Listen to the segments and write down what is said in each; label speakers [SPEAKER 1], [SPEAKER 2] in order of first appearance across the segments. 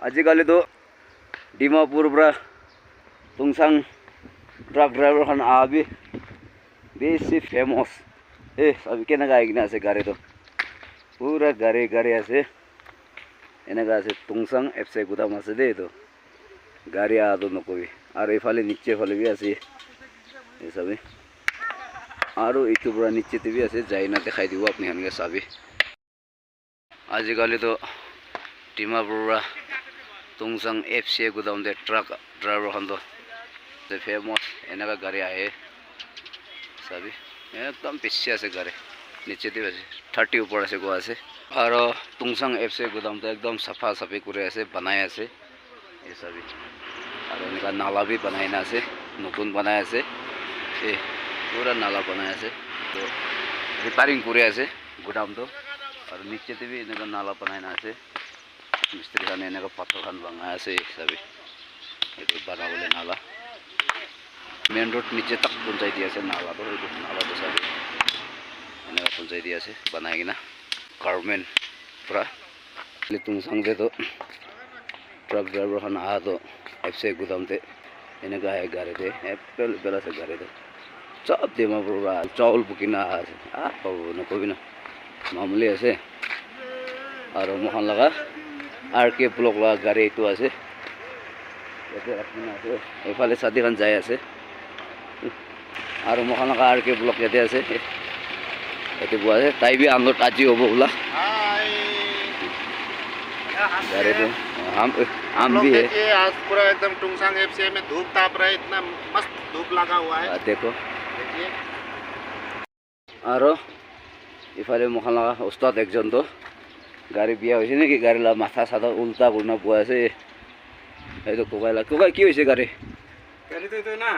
[SPEAKER 1] আজিকালিতো ডিমাপুৰ পৰা তুংচাং ট্ৰাক ড্ৰাইভাৰখন আবি বেছি ফেমাছ চাবি কেনেকৈ আহি কিনে আছে গাড়ীটো পুৰা গাড়ী আছে এনেকুৱা আছে তুংচাং এফচি গুদাম আছে দেই এইটো গাড়ী আহাটো নকবি আৰু এইফালে নিচে ফালে বি আছে এই চাবি আৰু এইটো পৰা নিচেতে বি আছে যাই না দেখাই দিব আপুনি সেনেকৈ চাবি আজিকালিতো ডিমাপুৰ পৰা তুংচাং এফচি গুদাম দে ট্ৰাক ড্ৰাইভাৰখনটো ফেমাছ এনেকুৱা গাড়ী আহে চাবি একদম বেছি আছে গাড়ী নিচেতে আছে 30 ওপৰ আছে কোৱা আছে আৰু তুংচাং এফচি গুদামটো একদম চাফা চাফি কৰি আছে বনাই আছে এই চাবি আৰু এনেকুৱা নালা বি বনাই না আছে নতুন বনাই আছে এই পুৰা নালা বনাই আছে তো ৰিপেয়াৰিং কৰি আছে গুদামটো আৰু নিচেতে বি এনেকুৱা নালা বনাই না আছে মিস্ত্ৰীখানে এনেকুৱা পাথৰখান বনাই আছে চাবি এইটো বনাবলৈ নালা মেইন ৰোড নিচে তাক পঞ্চাই দি আছে নালাটো এইটো নালাটো চাবি এনেকুৱা পঞ্চাই দি আছে বনাই কিনা গাৰ্মেণ্ট পৰা তুংচাং যেতো ট্ৰাক ড্ৰাইভাৰখন আহাতো এফচি গুদামতে এনেকুৱা আহে গাড়ীতে এপেল আছে গাড়ীটো চব ডিমাপুৰ পৰা চাউল বুকিনা আহা আছে পাব নকবি না মামুলি আছে আৰু মোখান লগা RK ব্লক লগা গাড়ী এইটো আছে ইয়াতে ৰাখিনা আছে এইফালে চাদিখান যাই আছে আৰু মোখান লগা RK ব্লক ইয়াতে আছে এইটো পোৱা আছে তাই বি আনলোড আজি হ'ব বোলা गाड़ी तो हम भी है
[SPEAKER 2] आज पूरा एकदम तुंगसांग एफसी में धूप ताप रहा है इतना मस्त धूप लगा हुआ है
[SPEAKER 1] देखो
[SPEAKER 2] देखिए
[SPEAKER 1] आरो इफाले मोखान लगा उस्ताद एकजन तो गाड़ी बिया होइसे नेকি गाड़ी ला माथा साथा उल्टा करना पोआ আছে এই তো কোকাই কি হইছে গাড়ি
[SPEAKER 2] তো না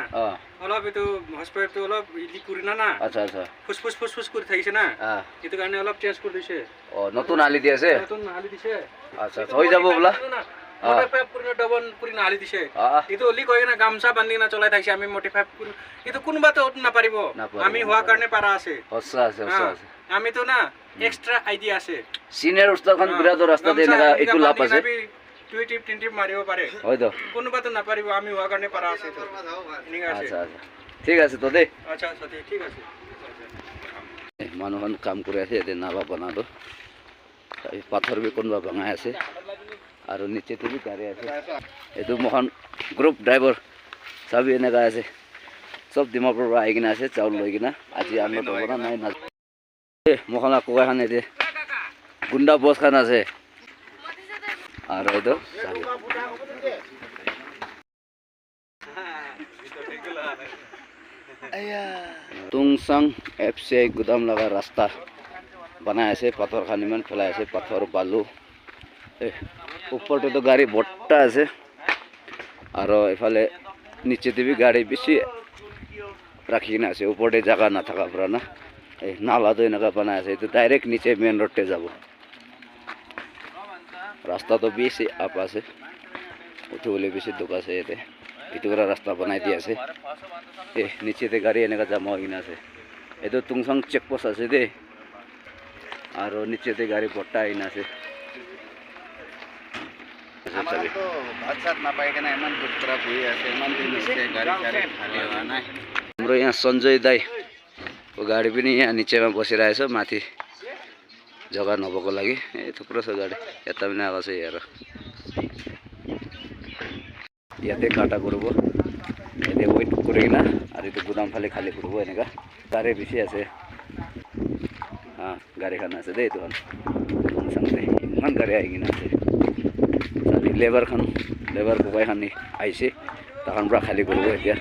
[SPEAKER 2] অলপ এটো হসপিটাল তো অলপ ইলি কৰি না না
[SPEAKER 1] আচ্ছা আচ্ছা
[SPEAKER 2] ফুস কৰি থাকিছে না এটো কাৰণে অলপ চেঞ্জ কৰি দিছে
[SPEAKER 1] নতুন আলি দি আছে
[SPEAKER 2] নতুন আলি দিছে
[SPEAKER 1] আচ্ছা হৈ যাব বলা
[SPEAKER 2] মোটিফাই পুরনো ডাবল পুরনো আলি দিছে এটো অলি কই না গামছা বান্ধি না চলাই থাকিছে আমি মোটিফাই এটো কোনবা তো না পারিব আমি হোৱা কাৰণে পাৰা আছে
[SPEAKER 1] হসা আছে
[SPEAKER 2] আমি তো না এক্সট্রা আইডিয়া আছে
[SPEAKER 1] সিনিয়র উস্তাদখান বিরাট রাস্তা দে না একটু লাভ আছে
[SPEAKER 2] দুই টিপ তিন টিপ মারিব পারে
[SPEAKER 1] হয়তো
[SPEAKER 2] কোনবা তো না পারিব আমি হোৱা কাৰণে পাৰা আছে তো
[SPEAKER 1] আচ্ছা আচ্ছা ঠিক আছে তো দে
[SPEAKER 2] আচ্ছা আচ্ছা ঠিক আছে
[SPEAKER 1] মানুহখন কাম কৰি আছে এতে নালা বনালো পাথৰ বি কোনবা ভাঙাই আছে আৰু নিচেতে বি গাড়ী আছে এইটো মোখান গ্ৰুপ ড্ৰাইভাৰ চাবি এনেকা আছে সব ডিমাপুৰ পৰা আহি কিনে আছে চাউল লৈ কিনা আজি আনলোড হ'ব না নাই না মোখান কোকাইখান এতে গুণ্ডা বছ খান আছে আৰু এইটো তুংচাং এফচি গুদাম লগা ৰাস্তা বনাই আছে পাথৰ খান ইমান পেলাই আছে পাথৰ বালু ওপৰতে তো গাড়ী বৰ্তা আছে আৰু এফালে নিচেতে বি গাড়ী বেছি ৰাখি কিনে আছে ওপৰতে জাগা নাথাকা পৰা না এই নালাটো এনেকুৱা বনাই আছে এইটো ডাইৰেক্ট নিচে মেইন ৰোডতে যাব ৰাস্তাটো বেছি আপ আছে উঠিবলৈ বেছি দুখ আছে ইয়াতে এইটো কৰা ৰাস্তা বনাই দি আছে নিচেতে গাড়ী এনেকুৱা জামা হৈ কিনে আছে এইটো তুংচাং চেকপোষ্ট আছে দেই আৰু নিচেতে গাড়ী বৰ্তা আহি আছে हाम्रो यहाँ सञ्जय दाई गाडी पनि यहाँ निचेमा बसिरहेछ माथि जग्गा नभएको लागि थुप्रो छ गाडी यता पनि आएको छ हेर ইয়াতে কাটা করব এতে ওয়েট করে কিনা আর এতে গুদাম ফালে খালি করব এনেকা গাড়ি বেশি আছে গাড়ি খান আছে দেই তখন সামনে ইমান গাড়ি আই কিনা আছে লেবার কোবাই খান আইছে তখন পুরা খালি করব এতিয়া